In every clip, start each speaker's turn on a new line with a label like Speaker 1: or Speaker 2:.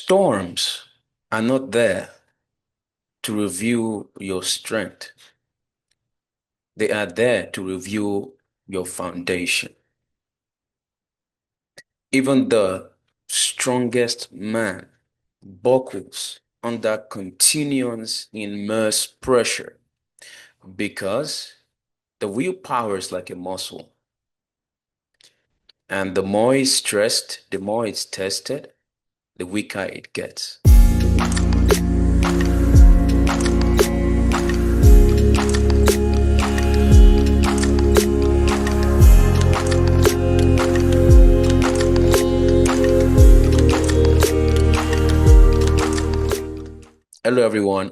Speaker 1: Storms are not there to review your strength. They are there to review your foundation. Even the strongest man buckles under continuous immense pressure because the willpower is like a muscle. And the more it's stressed, the more it's tested, the weaker it gets. Hello, everyone.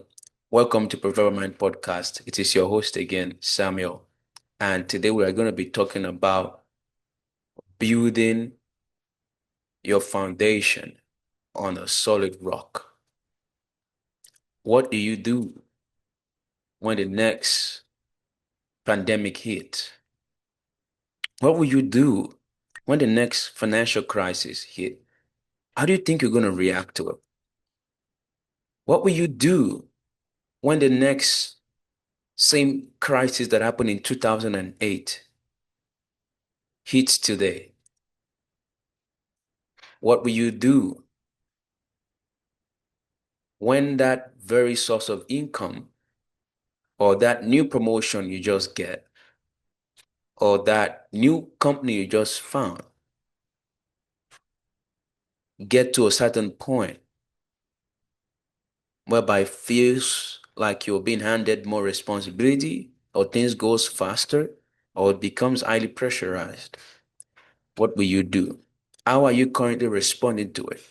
Speaker 1: Welcome to Proverbial Mind podcast. It is your host again, Samuel. And today we are going to be talking about building your foundation on a solid rock. What do you do when the next pandemic hits? What will you do when the next financial crisis hit? How do you think you're going to react to it? What will you do when the next same crisis that happened in 2008 hits today? What will you do when that very source of income or that new promotion you just get or that new company you just found get to a certain point whereby it feels like you're being handed more responsibility or things goes faster or it becomes highly pressurized? What will you do? How are you currently responding to it?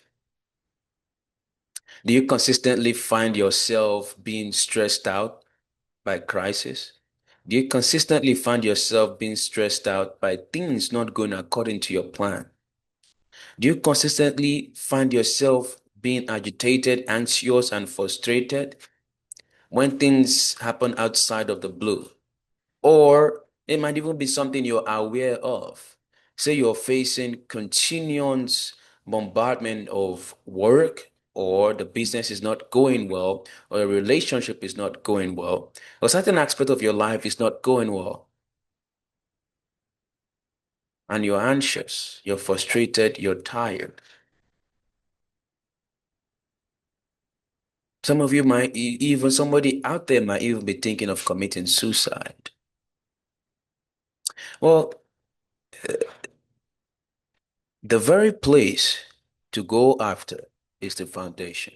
Speaker 1: Do you consistently find yourself being stressed out by crisis? Do you consistently find yourself being stressed out by things not going according to your plan? Do you consistently find yourself being agitated, anxious, and frustrated when things happen outside of the blue? Or it might even be something you're aware of. Say you're facing continuous bombardment of work, or the business is not going well, or the relationship is not going well, or certain aspect of your life is not going well. And you're anxious, you're frustrated, you're tired. Some of you might, even somebody out there might even be thinking of committing suicide. Well, the very place to go after is the foundation.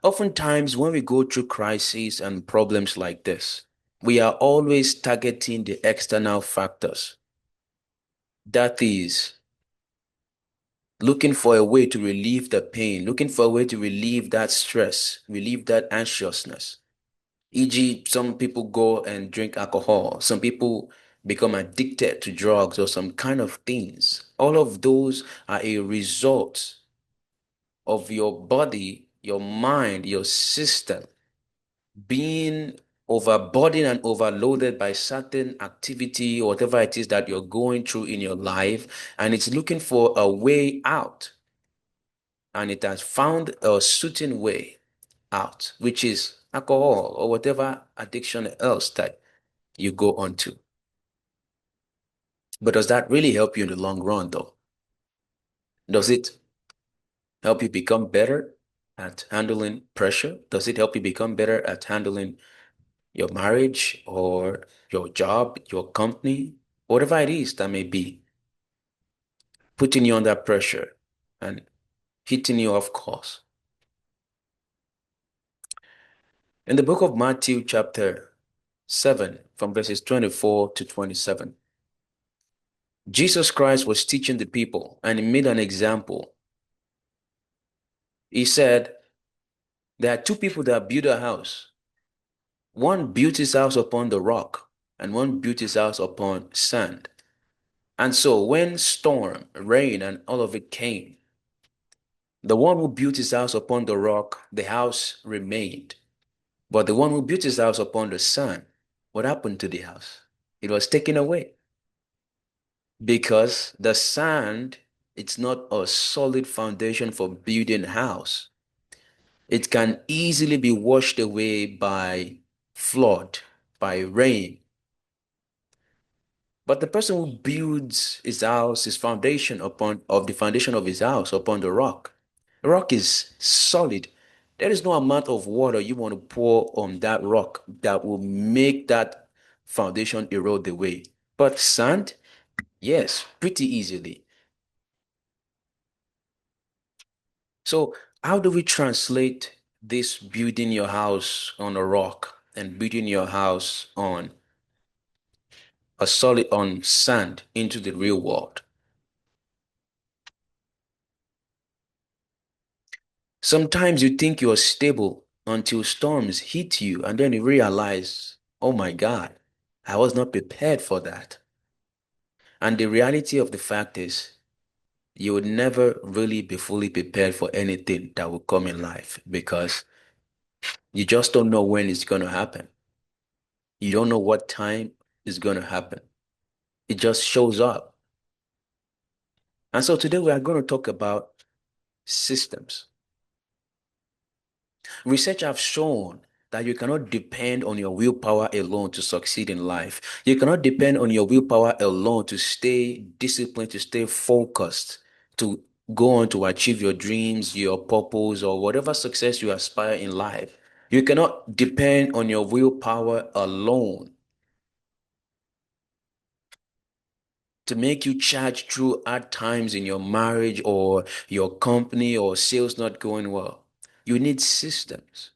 Speaker 1: Oftentimes, when we go through crises and problems like this, we are always targeting the external factors. That is, looking for a way to relieve the pain, looking for a way to relieve that stress, relieve that anxiousness. E.g., some people go and drink alcohol, some people become addicted to drugs or some kind of things. All of those are a result of your body, your mind, your system being overburdened and overloaded by certain activity or whatever it is that you're going through in your life, and it's looking for a way out. And it has found a certain way out, which is alcohol or whatever addiction else that you go on to. But does that really help you in the long run, though? Does it help you become better at handling pressure? Does it help you become better at handling your marriage or your job, your company, whatever it is that may be, putting you under pressure and hitting you off course? In the book of Matthew, chapter 7, from verses 24 to 27, Jesus Christ was teaching the people and he made an example. He said, there are two people that build a house. One built his house upon the rock, and one built his house upon sand. And so when storm, rain, and all of it came, the one who built his house upon the rock, the house remained. But the one who built his house upon the sand, what happened to the house? It was taken away because the sand It's not a solid foundation for building a house. It can easily be washed away by flood, by rain. But the person who builds his house, his foundation upon of the foundation of his house upon the rock. The rock is solid. There is no amount of water you want to pour on that rock that will make that foundation erode away. But sand, yes, pretty easily. So how do we translate this building your house on a rock and building your house on a solid on sand into the real world? Sometimes you think you're stable until storms hit you, and then you realize, oh my God, I was not prepared for that. And the reality of the fact is, you would never really be fully prepared for anything that will come in life because you just don't know when it's going to happen. You don't know what time it's going to happen. It just shows up. And so today we are going to talk about systems. Research have shown that you cannot depend on your willpower alone to succeed in life. You cannot depend on your willpower alone to stay disciplined, to stay focused, to go on to achieve your dreams, your purpose, or whatever success you aspire in life. You cannot depend on your willpower alone to make you charge through hard times in your marriage or your company or sales not going well. You need systems.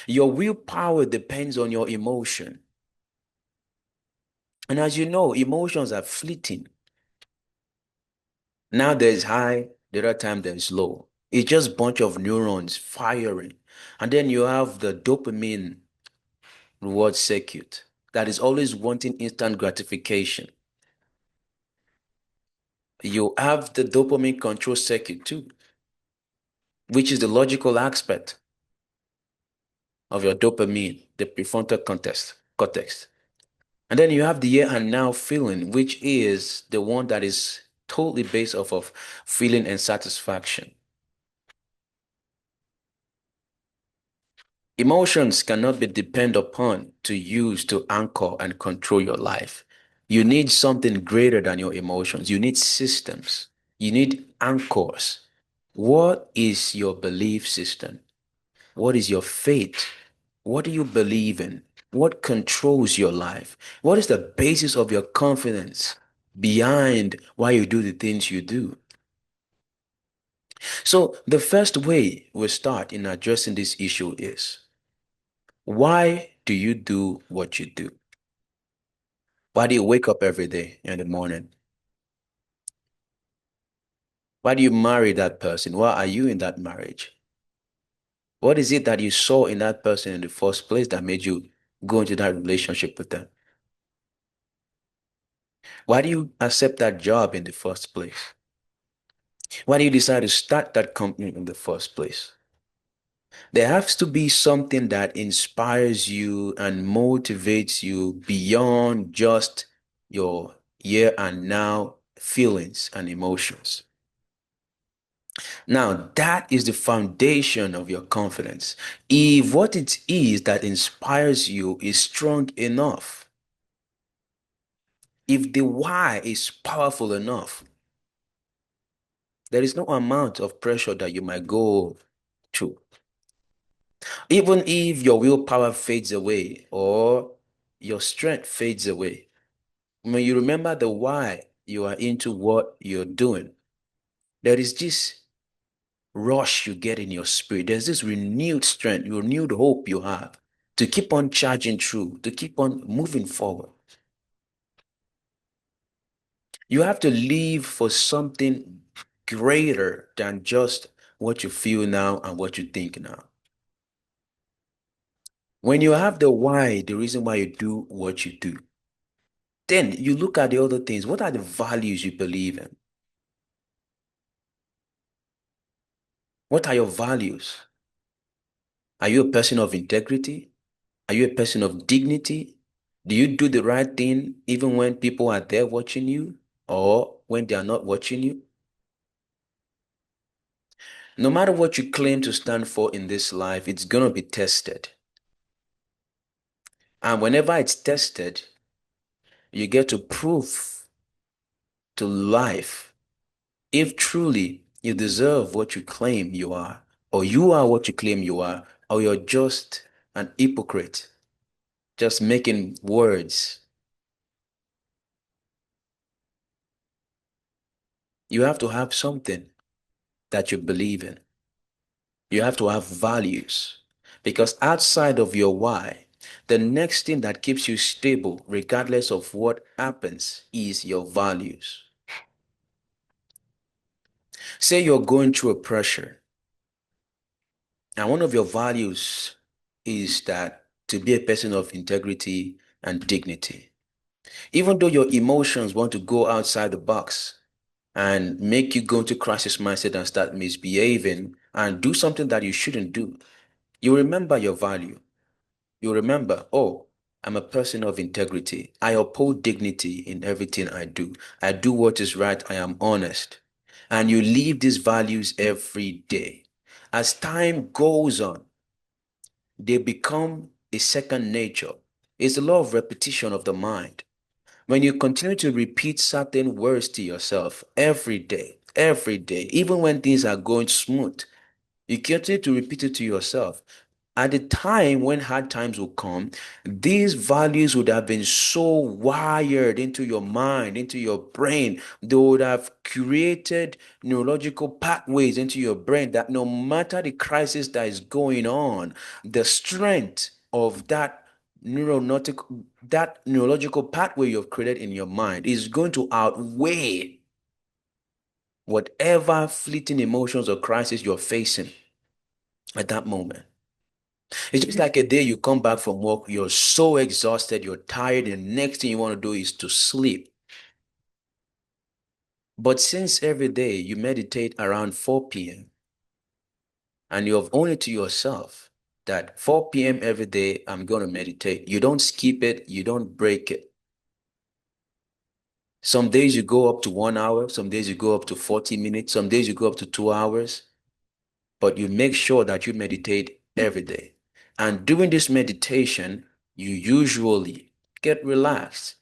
Speaker 1: Your willpower depends on your emotion. And as you know, emotions are fleeting. Now there's high, the other time there's low. It's just a bunch of neurons firing. And then you have the dopamine reward circuit that is always wanting instant gratification. You have the dopamine control circuit too, which is the logical aspect of your dopamine, the prefrontal cortex. And then you have the here and now feeling, which is the one that is totally based off of feeling and satisfaction. Emotions cannot be depended upon to use to anchor and control your life. You need something greater than your emotions. You need systems. You need anchors. What is your belief system? What is your faith? What do you believe in? What controls your life? What is the basis of your confidence behind why you do the things you do? So the first way we start in addressing this issue is, why do you do what you do? Why do you wake up every day in the morning? Why do you marry that person? Why are you in that marriage? What is it that you saw in that person in the first place that made you go into that relationship with them? Why do you accept that job in the first place? Why do you decide to start that company in the first place? There has to be something that inspires you and motivates you beyond just your here and now feelings and emotions. Now, that is the foundation of your confidence. If what it is that inspires you is strong enough, if the why is powerful enough, there is no amount of pressure that you might go through. Even if your willpower fades away or your strength fades away, when you remember the why you are into what you're doing, there is this rush you get in your spirit. There's this renewed strength, renewed hope you have to keep on charging through, to keep on moving forward. You have to live for something greater than just what you feel now and what you think now. When you have the why, the reason why you do what you do, then you look at the other things. What are the values you believe in? What are your values? Are you a person of integrity? Are you a person of dignity? Do you do the right thing even when people are there watching you or when they are not watching you? No matter what you claim to stand for in this life, it's going to be tested. And whenever it's tested, you get to prove to life if truly you deserve what you claim you are, or you are what you claim you are, or you're just an hypocrite, just making words. You have to have something that you believe in. You have to have values. Because outside of your why, the next thing that keeps you stable, regardless of what happens, is your values. Say you're going through a pressure, and one of your values is that to be a person of integrity and dignity. Even though your emotions want to go outside the box and make you go into crisis mindset and start misbehaving and do something that you shouldn't do, you remember your value. You remember, oh, I'm a person of integrity. I uphold dignity in everything I do. I do what is right. I am honest. And you live these values every day. As time goes on, they become a second nature. It's the law of repetition of the mind. When you continue to repeat certain words to yourself every day, even when things are going smooth, you continue to repeat it to yourself. At the time when hard times will come, these values would have been so wired into your mind, into your brain. They would have created neurological pathways into your brain that no matter the crisis that is going on, the strength of that neurological pathway you've created in your mind is going to outweigh whatever fleeting emotions or crisis you're facing at that moment. It's just like a day you come back from work, you're so exhausted, you're tired, and the next thing you want to do is to sleep. But since every day you meditate around 4 p.m. and you have owned it to yourself that 4 p.m. every day, I'm going to meditate. You don't skip it, you don't break it. Some days you go up to 1 hour, some days you go up to 40 minutes, some days you go up to 2 hours, but you make sure that you meditate every day. And during this meditation, you usually get relaxed.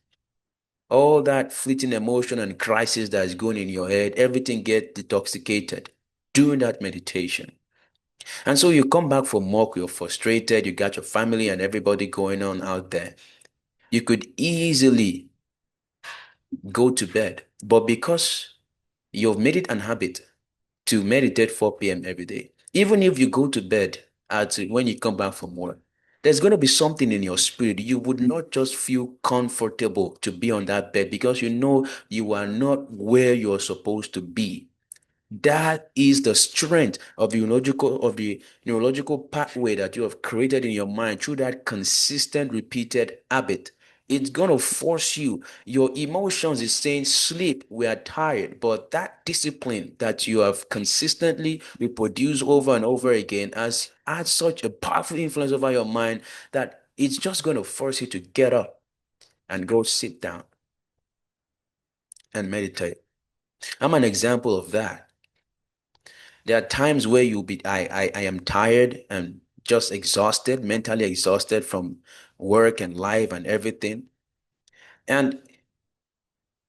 Speaker 1: All that fleeting emotion and crisis that is going in your head, everything get detoxicated during that meditation. And so you come back from work, you're frustrated, you got your family and everybody going on out there. You could easily go to bed, but because you've made it an habit to meditate 4 p.m. every day, even if you go to bed at when you come back from work, there's going to be something in your spirit. You would not just feel comfortable to be on that bed because you know you are not where you're supposed to be. That is the strength of the neurological pathway that you have created in your mind through that consistent repeated habit. It's gonna force you. Your emotions is saying sleep, we are tired, but that discipline that you have consistently reproduced over and over again has had such a powerful influence over your mind that it's just gonna force you to get up and go sit down and meditate. I'm an example of that. There are times where I am tired and just exhausted, mentally exhausted from work and life and everything. And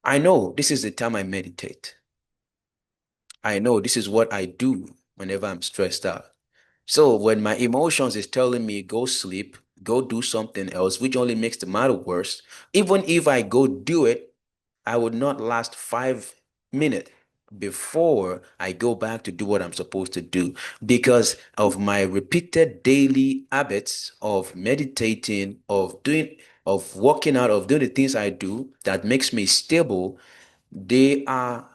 Speaker 1: I know this is the time I meditate. I know this is what I do whenever I'm stressed out. So when my emotions is telling me go sleep, go do something else, which only makes the matter worse, even if I go do it, I would not last 5 minutes before I go back to do what I'm supposed to do because of my repeated daily habits of meditating, of working out, of doing the things I do that makes me stable. They are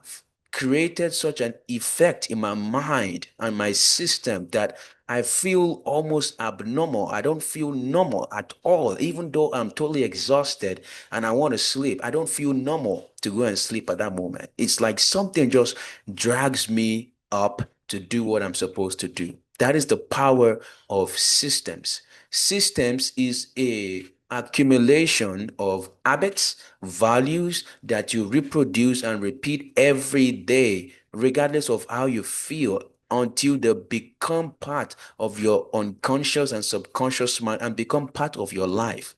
Speaker 1: created such an effect in my mind and my system that I feel almost abnormal. I don't feel normal at all, even though I'm totally exhausted and I want to sleep. I don't feel normal to go and sleep at that moment. It's like something just drags me up to do what I'm supposed to do. That is the power of systems. Systems is a accumulation of habits, values that you reproduce and repeat every day, regardless of how you feel. until they become part of your unconscious and subconscious mind and become part of your life.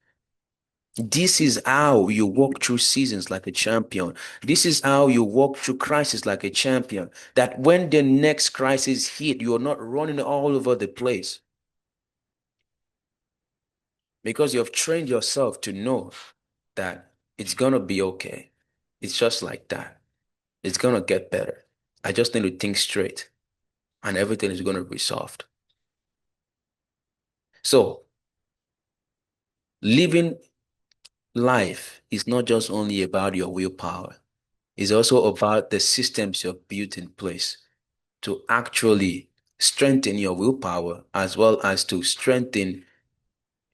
Speaker 1: This is how you walk through seasons like a champion. This is how you walk through crisis like a champion. That when the next crisis hit, you're not running all over the place because you've trained yourself to know that it's going to be okay. It's just like that. It's going to get better. I just need to think straight and everything is going to be solved. So, living life is not just only about your willpower, it's also about the systems you've built in place to actually strengthen your willpower as well as to strengthen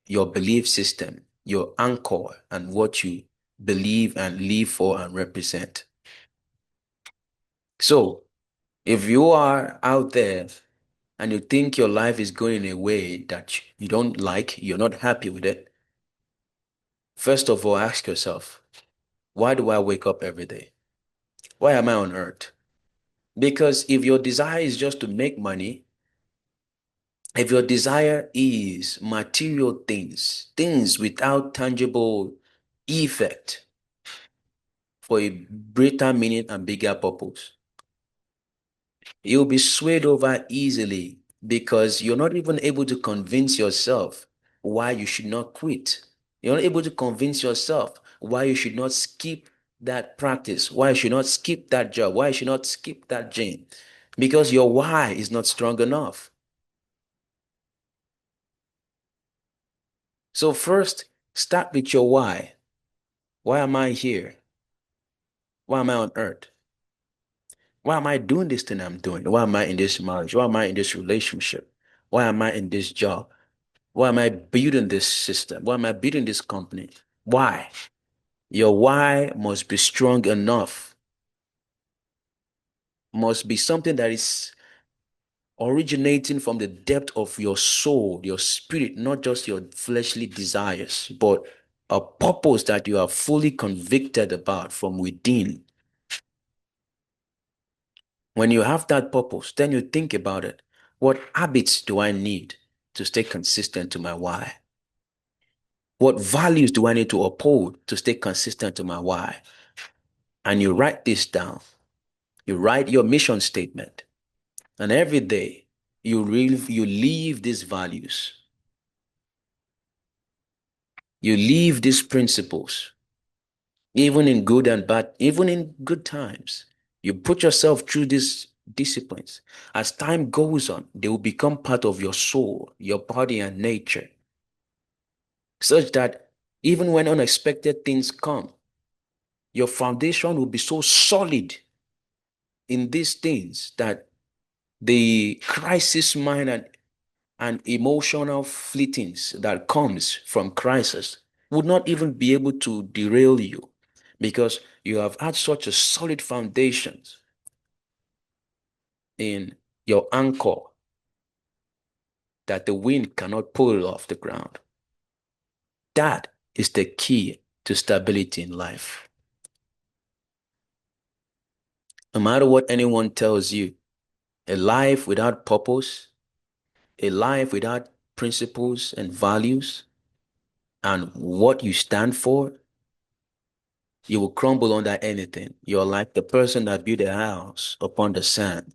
Speaker 1: your belief system, your anchor, and what you believe and live for and represent. So, if you are out there and you think your life is going in a way that you don't like, you're not happy with it, first of all, ask yourself, why do I wake up every day? Why am I on earth? Because if your desire is just to make money, if your desire is material things, things without tangible effect for a greater meaning and bigger purpose, you'll be swayed over easily because you're not even able to convince yourself why you should not quit. You're not able to convince yourself why you should not skip that practice, why you should not skip that job, why you should not skip that gym, because your why is not strong enough. So first, start with your why. Why am I here? Why am I on earth? Why am I doing this thing I'm doing? Why am I in this marriage? Why am I in this relationship? Why am I in this job? Why am I building this system? Why am I building this company? Why? Your why must be strong enough, must be something that is originating from the depth of your soul, your spirit, not just your fleshly desires, but a purpose that you are fully convicted about from within. When you have that purpose, then you think about it. What habits do I need to stay consistent to my why? What values do I need to uphold to stay consistent to my why? And you write this down. You write your mission statement. And every day you live these values. You live these principles, even in good and bad, even in good times. You put yourself through these disciplines. As time goes on, they will become part of your soul, your body, and nature, such that even when unexpected things come, your foundation will be so solid in these things that the crisis mind and emotional fleetings that comes from crisis would not even be able to derail you because you have had such a solid foundation in your anchor that the wind cannot pull it off the ground. That is the key to stability in life. No matter what anyone tells you, a life without purpose, a life without principles and values and what you stand for, you will crumble under anything. You're like the person that built a house upon the sand.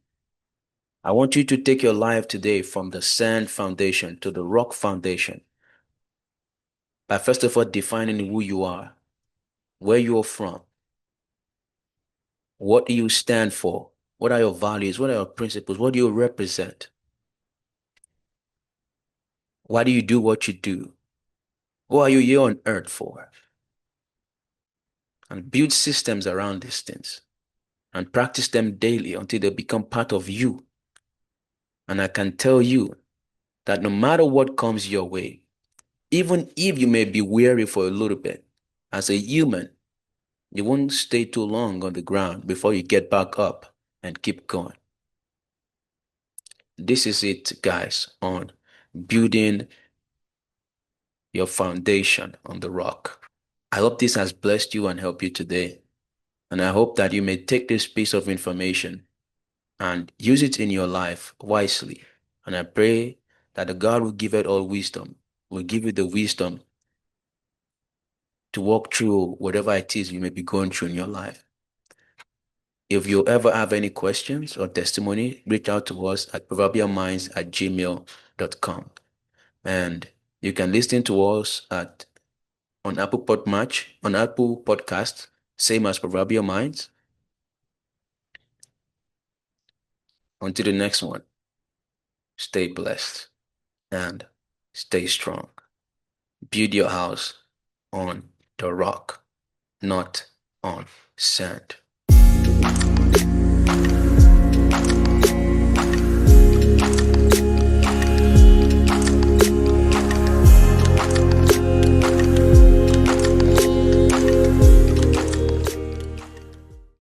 Speaker 1: I want you to take your life today from the sand foundation to the rock foundation by first of all defining who you are, where you're from, what do you stand for, what are your values, what are your principles, what do you represent, why do you do what you do, who are you here on earth for, and build systems around these things and practice them daily until they become part of you. And I can tell you that no matter what comes your way, even if you may be weary for a little bit, as a human, you won't stay too long on the ground before you get back up and keep going. This is it, guys, on building your foundation on the rock. I hope this has blessed you and helped you today. And I hope that you may take this piece of information and use it in your life wisely. And I pray that the God will give it all wisdom, will give you the wisdom to walk through whatever it is you may be going through in your life. If you ever have any questions or testimony, reach out to us at proverbialminds@gmail.com. And you can listen to us on Apple Podcast, same as Proverbial Minds. Until the next one, stay blessed and stay strong. Build your house on the rock, not on sand.